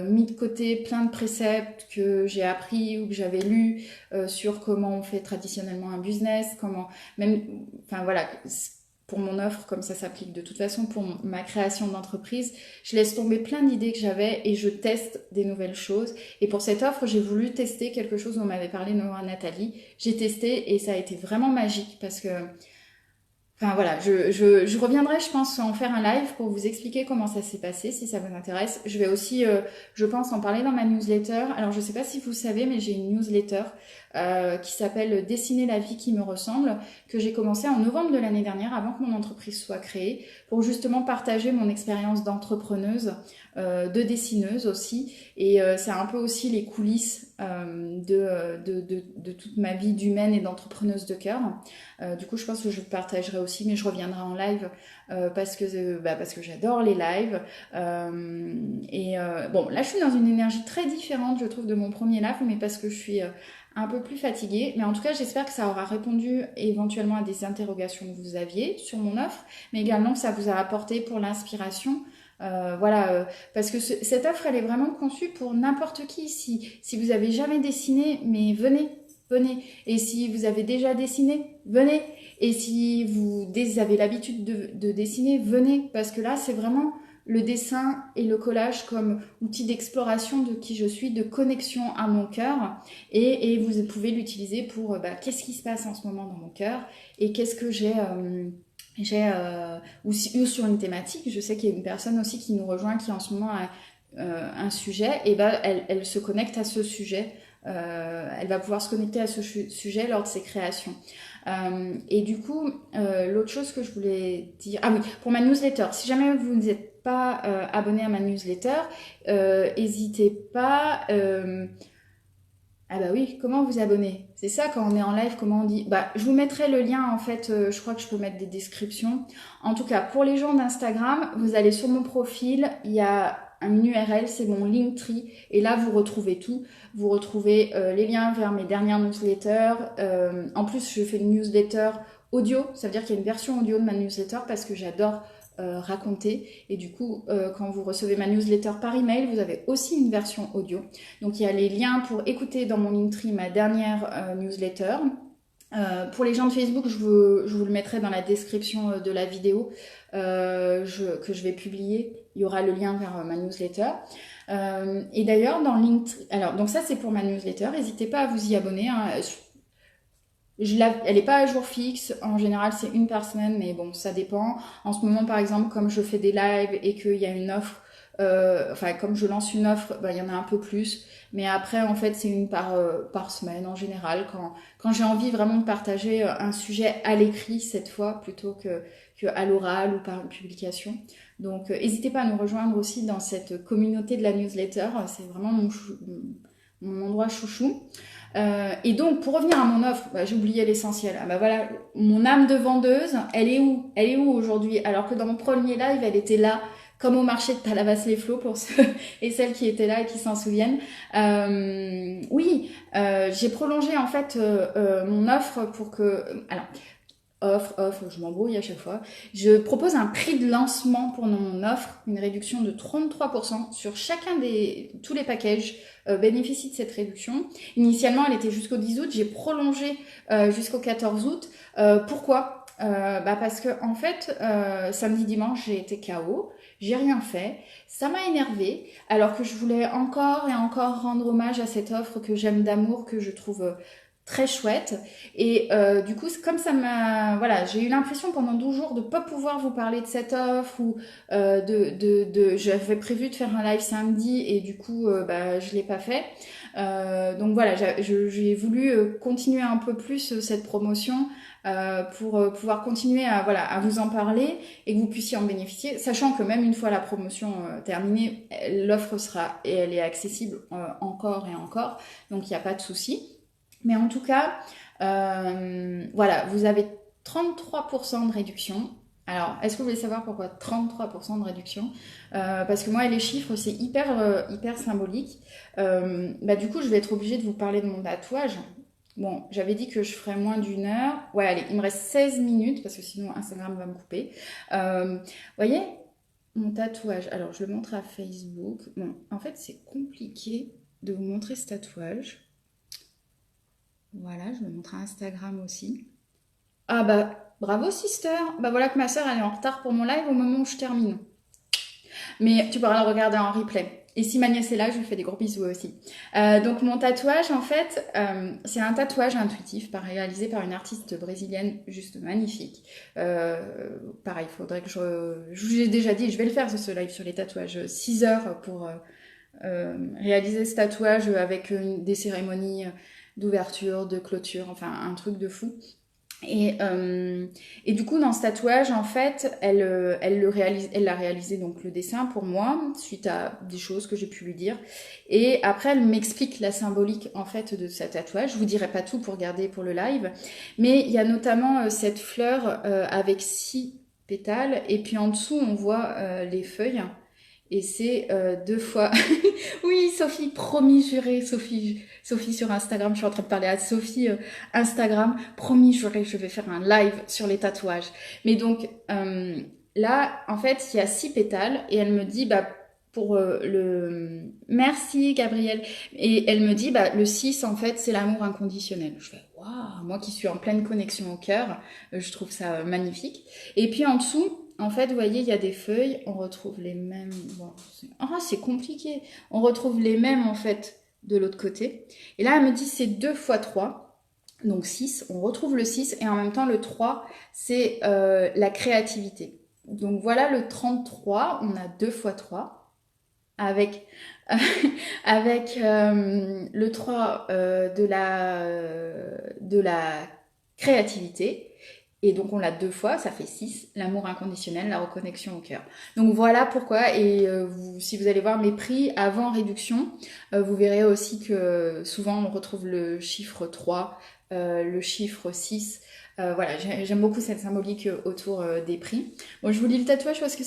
mis de côté plein de préceptes que j'ai appris ou que j'avais lus sur comment on fait traditionnellement un business, enfin voilà, pour mon offre, comme ça s'applique de toute façon pour ma création d'entreprise, je laisse tomber plein d'idées que j'avais et je teste des nouvelles choses. Et pour cette offre, j'ai voulu tester quelque chose dont m'avait parlé Nathalie. J'ai testé et ça a été vraiment magique parce que, enfin voilà, je reviendrai, je pense, en faire un live pour vous expliquer comment ça s'est passé, si ça vous intéresse. Je vais aussi, je pense, en parler dans ma newsletter. Alors, je sais pas si vous savez, mais j'ai une newsletter qui s'appelle Dessiner la vie qui me ressemble, que j'ai commencé en novembre de l'année dernière, avant que mon entreprise soit créée, pour justement partager mon expérience d'entrepreneuse, de dessineuse aussi. Et c'est un peu aussi les coulisses de toute ma vie d'humaine et d'entrepreneuse de cœur. Du coup, je pense que je le partagerai aussi, mais je reviendrai en live parce que j'adore les lives. Bon, là, je suis dans une énergie très différente, je trouve, de mon premier live, mais parce que je suis un peu plus fatiguée. Mais en tout cas, j'espère que ça aura répondu éventuellement à des interrogations que vous aviez sur mon offre, mais également que ça vous a apporté pour l'inspiration. Parce que cette offre, elle est vraiment conçue pour n'importe qui. Si vous avez jamais dessiné, mais venez. Et si vous avez déjà dessiné, venez. Et si vous avez l'habitude de dessiner, venez. Parce que là, c'est vraiment le dessin et le collage comme outil d'exploration de qui je suis, de connexion à mon cœur. Et vous pouvez l'utiliser pour qu'est-ce qui se passe en ce moment dans mon cœur et qu'est-ce que j'ai... ou sur une thématique. Je sais qu'il y a une personne aussi qui nous rejoint qui en ce moment a un sujet, et elle se connecte à ce sujet. Elle va pouvoir se connecter à ce sujet lors de ses créations. Et du coup, l'autre chose que je voulais dire... Ah oui, pour ma newsletter, si jamais vous n'êtes pas abonné à ma newsletter, n'hésitez pas... Ah bah oui, comment vous abonner? C'est ça, quand on est en live, comment on dit? Je vous mettrai le lien, en fait, je crois que je peux mettre des descriptions. En tout cas, pour les gens d'Instagram, vous allez sur mon profil, il y a une URL, c'est mon Linktree, et là, vous retrouvez tout. Vous retrouvez les liens vers mes dernières newsletters. En plus, je fais une newsletter audio, ça veut dire qu'il y a une version audio de ma newsletter parce que j'adore raconter, et du coup quand vous recevez ma newsletter par email, vous avez aussi une version audio. Donc il y a les liens pour écouter dans mon Linktree ma dernière newsletter, Pour les gens de Facebook, je vous le mettrai dans la description de la vidéo que je vais publier. Il y aura le lien vers ma newsletter. Et d'ailleurs, dans LinkedIn... Alors, donc ça, c'est pour ma newsletter. N'hésitez pas à vous y abonner, hein. Elle n'est pas à jour fixe. En général, c'est une par semaine, mais bon, ça dépend. En ce moment, par exemple, comme je fais des lives et qu'il y a une offre, enfin, comme je lance une offre, bah, il y en a un peu plus. Mais après, en fait, c'est une par semaine en général. Quand j'ai envie vraiment de partager un sujet à l'écrit cette fois, plutôt que à l'oral ou par une publication. Donc, n'hésitez pas à nous rejoindre aussi dans cette communauté de la newsletter. C'est vraiment mon endroit chouchou. Et donc, pour revenir à mon offre, bah, j'ai oublié l'essentiel. Ah bah voilà, mon âme de vendeuse, elle est où? Elle est où aujourd'hui? Alors que dans mon premier live, elle était là, comme au marché de Palavas-les-Flots, pour ceux et celles qui étaient là et qui s'en souviennent. Oui, j'ai prolongé en fait mon offre pour que... Alors, offre, je m'embrouille à chaque fois. Je propose un prix de lancement pour mon offre, une réduction de 33% sur tous les packages bénéficient de cette réduction. Initialement, elle était jusqu'au 10 août, j'ai prolongé jusqu'au 14 août. Pourquoi parce que en fait, samedi, dimanche, j'ai été KO, j'ai rien fait, ça m'a énervée, alors que je voulais encore et encore rendre hommage à cette offre que j'aime d'amour, que je trouve très chouette. Et du coup, comme ça m'a... Voilà, j'ai eu l'impression pendant 12 jours de ne pas pouvoir vous parler de cette offre ou j'avais prévu de faire un live samedi et du coup, je ne l'ai pas fait. Donc voilà, j'ai voulu continuer un peu plus cette promotion pour pouvoir continuer à vous en parler et que vous puissiez en bénéficier, sachant que même une fois la promotion terminée, l'offre sera et elle est accessible encore et encore, donc il n'y a pas de souci. Mais en tout cas, voilà, vous avez 33% de réduction. Alors, est-ce que vous voulez savoir pourquoi 33% de réduction? Parce que moi, les chiffres, c'est hyper symbolique. Du coup, je vais être obligée de vous parler de mon tatouage. Bon, j'avais dit que je ferais moins d'une heure. Ouais, allez, il me reste 16 minutes parce que sinon Instagram va me couper. Vous voyez, mon tatouage. Alors, je le montre à Facebook. Bon, en fait, c'est compliqué de vous montrer ce tatouage. Voilà, je le montre à Instagram aussi. Ah bah, bravo sister. Bah voilà que ma soeur, elle est en retard pour mon live au moment où je termine. Mais tu pourras le regarder en replay. Et si ma nièce est là, je lui fais des gros bisous aussi. Donc mon tatouage, en fait, c'est un tatouage intuitif réalisé par une artiste brésilienne juste magnifique. Pareil, il faudrait que je vous ai déjà dit, je vais le faire ce live sur les tatouages. 6 heures pour réaliser ce tatouage avec des cérémonies d'ouverture, de clôture, enfin un truc de fou. Et du coup, dans ce tatouage, en fait, elle l'a réalisé donc le dessin pour moi, suite à des choses que j'ai pu lui dire. Et après, elle m'explique la symbolique en fait de ce tatouage. Je vous dirai pas tout pour garder pour le live, mais il y a notamment cette fleur avec 6 pétales, et puis en dessous, on voit les feuilles. Et c'est 2 fois. Oui, Sophie, promis juré, Sophie sur Instagram, je suis en train de parler à Sophie Instagram, promis juré, je vais faire un live sur les tatouages. Mais donc là, en fait, il y a 6 pétales et elle me dit, pour le... Merci Gabrielle. Et elle me dit, le 6, en fait, c'est l'amour inconditionnel. Je fais, waouh, moi qui suis en pleine connexion au cœur, je trouve ça magnifique. Et puis en dessous, en fait, vous voyez, il y a des feuilles, on retrouve les mêmes... Bon, c'est compliqué. On retrouve les mêmes, en fait, de l'autre côté. Et là, elle me dit, c'est 2 fois 3, donc 6. On retrouve le 6, et en même temps, le 3, c'est la créativité. Donc voilà le 33, on a 2 fois 3, avec, le 3 de la créativité. Et donc on l'a 2 fois, ça fait 6, l'amour inconditionnel, la reconnexion au cœur. Donc voilà pourquoi, et si vous allez voir mes prix avant réduction, vous verrez aussi que souvent on retrouve le chiffre 3, le chiffre 6. Voilà, j'aime beaucoup cette symbolique autour des prix. Bon, je vous lis le tatouage parce que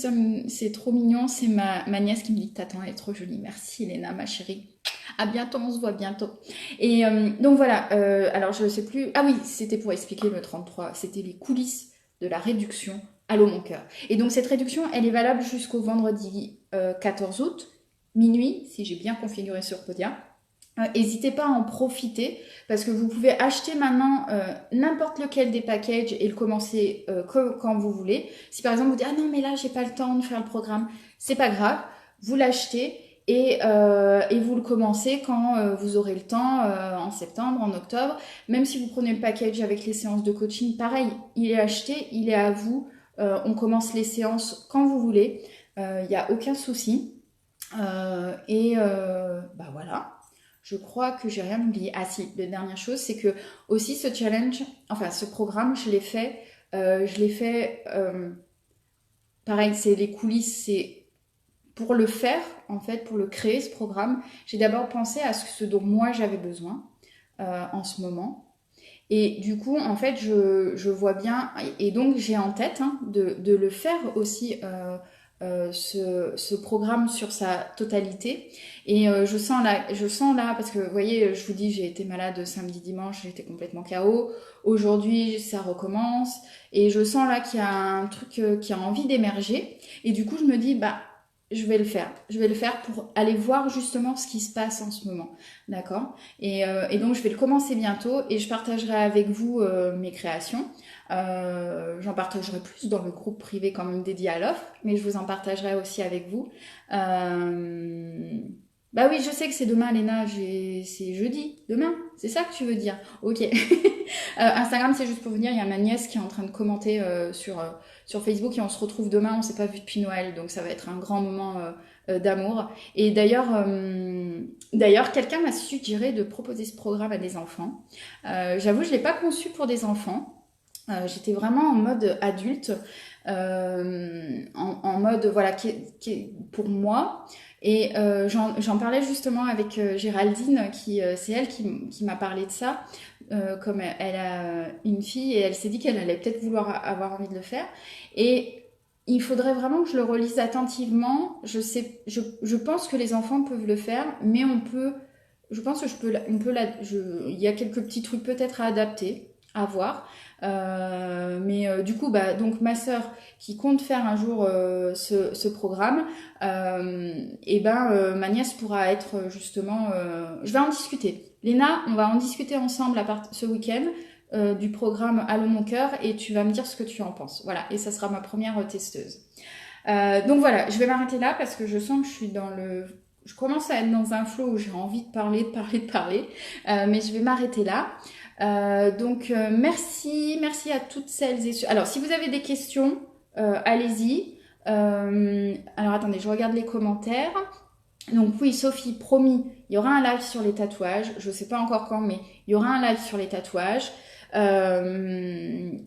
c'est trop mignon, c'est ma nièce qui me dit « T'attends, elle est trop jolie, merci Elena, ma chérie ». À bientôt, on se voit bientôt. Et donc voilà, alors je ne sais plus... Ah oui, c'était pour expliquer le 33, c'était les coulisses de la réduction Allô mon cœur. Et donc cette réduction, elle est valable jusqu'au vendredi 14 août, minuit, si j'ai bien configuré sur Podia. n'hésitez pas à en profiter parce que vous pouvez acheter maintenant n'importe lequel des packages et le commencer quand vous voulez. Si par exemple vous dites ah non mais là j'ai pas le temps de faire le programme, c'est pas grave, vous l'achetez et vous le commencez quand vous aurez le temps en septembre, en octobre. Même si vous prenez le package avec les séances de coaching, pareil, il est acheté, il est à vous. On commence les séances quand vous voulez, il n'y a aucun souci. Bah voilà. Je crois que j'ai rien oublié. Ah si, la dernière chose, c'est que aussi ce challenge, enfin ce programme, je l'ai fait, pareil, c'est les coulisses, c'est pour le faire, en fait, pour le créer, ce programme, j'ai d'abord pensé à ce dont moi j'avais besoin en ce moment. Et du coup, en fait, je vois bien, et donc j'ai en tête hein, de le faire aussi, ce programme sur sa totalité. Et je sens là, parce que vous voyez, je vous dis, j'ai été malade samedi, dimanche, j'étais complètement KO. Aujourd'hui, ça recommence. Et je sens là qu'il y a un truc qui a envie d'émerger. Et du coup, je me dis, bah, je vais le faire. Je vais le faire pour aller voir justement ce qui se passe en ce moment. D'accord? Et donc, je vais le commencer bientôt et je partagerai avec vous mes créations. J'en partagerai plus dans le groupe privé quand même dédié à l'offre, mais je vous en partagerai aussi avec vous. Bah oui, je sais que c'est demain, Léna, c'est jeudi. Demain, c'est ça que tu veux dire? Ok. Instagram, c'est juste pour vous dire, il y a ma nièce qui est en train de commenter sur Facebook et on se retrouve demain, on s'est pas vu depuis Noël, donc ça va être un grand moment d'amour. Et d'ailleurs, quelqu'un m'a suggéré de proposer ce programme à des enfants. J'avoue, je l'ai pas conçu pour des enfants. J'étais vraiment en mode adulte, en mode voilà pour moi. Et j'en parlais justement avec Géraldine, c'est elle qui m'a parlé de ça, comme elle a une fille et elle s'est dit qu'elle allait peut-être vouloir avoir envie de le faire. Et il faudrait vraiment que je le relise attentivement. Je pense que les enfants peuvent le faire, mais je pense que il y a quelques petits trucs peut-être à adapter, à voir. Mais du coup, bah, donc ma sœur qui compte faire un jour ce programme, ma nièce pourra être justement. Je vais en discuter. Léna, on va en discuter ensemble ce week-end du programme Allô mon cœur et tu vas me dire ce que tu en penses. Voilà, et ça sera ma première testeuse. Donc voilà, je vais m'arrêter là parce que je sens que je commence à être dans un flow où j'ai envie de parler, mais je vais m'arrêter là. Merci à toutes celles et ceux. Alors, si vous avez des questions, allez-y. Alors, attendez, je regarde les commentaires. Donc oui, Sophie, promis, il y aura un live sur les tatouages. Je ne sais pas encore quand, mais il y aura un live sur les tatouages.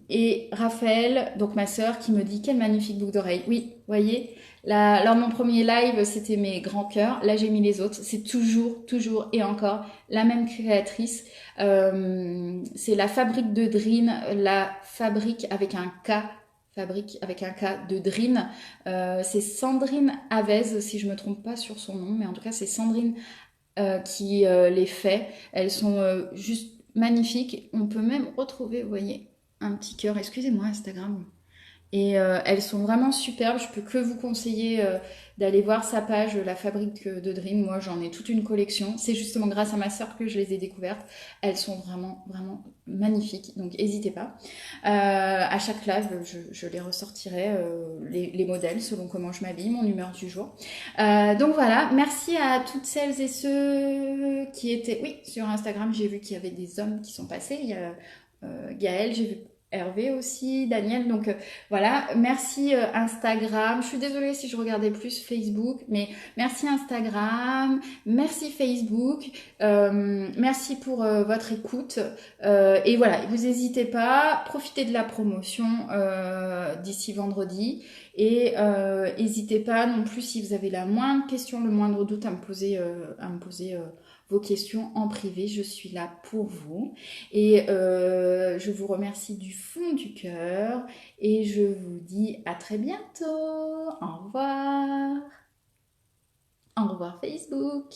Et Raphaël, donc ma sœur, qui me dit quelle magnifique boucle d'oreille. Oui, vous voyez, lors de mon premier live, c'était mes grands cœurs. Là, j'ai mis les autres. C'est toujours et encore la même créatrice. C'est la fabrique de Drine, la fabrique avec un K. Fabrique avec un K de Drine. C'est Sandrine Avez, si je me trompe pas sur son nom, mais en tout cas, c'est Sandrine qui les fait. Elles sont juste magnifiques. On peut même retrouver, vous voyez, un petit cœur. Excusez-moi, Instagram. Et elles sont vraiment superbes. Je peux que vous conseiller d'aller voir sa page, La Fabrique de Dream. Moi, j'en ai toute une collection. C'est justement grâce à ma sœur que je les ai découvertes. Elles sont vraiment, vraiment magnifiques. Donc, n'hésitez pas. À chaque live, je les ressortirai, les modèles, selon comment je m'habille, mon humeur du jour. Donc voilà, merci à toutes celles et ceux qui étaient... Oui, sur Instagram, j'ai vu qu'il y avait des hommes qui sont passés. Il y a Gaël, j'ai vu Hervé aussi, Daniel, donc voilà, merci Instagram, je suis désolée si je regardais plus Facebook, mais merci Instagram, merci Facebook, merci pour votre écoute, et voilà, vous n'hésitez pas, profitez de la promotion d'ici vendredi, et n'hésitez pas non plus si vous avez la moindre question, le moindre doute à me poser vos questions en privé, je suis là pour vous. Et je vous remercie du fond du cœur et je vous dis à très bientôt. Au revoir. Au revoir Facebook.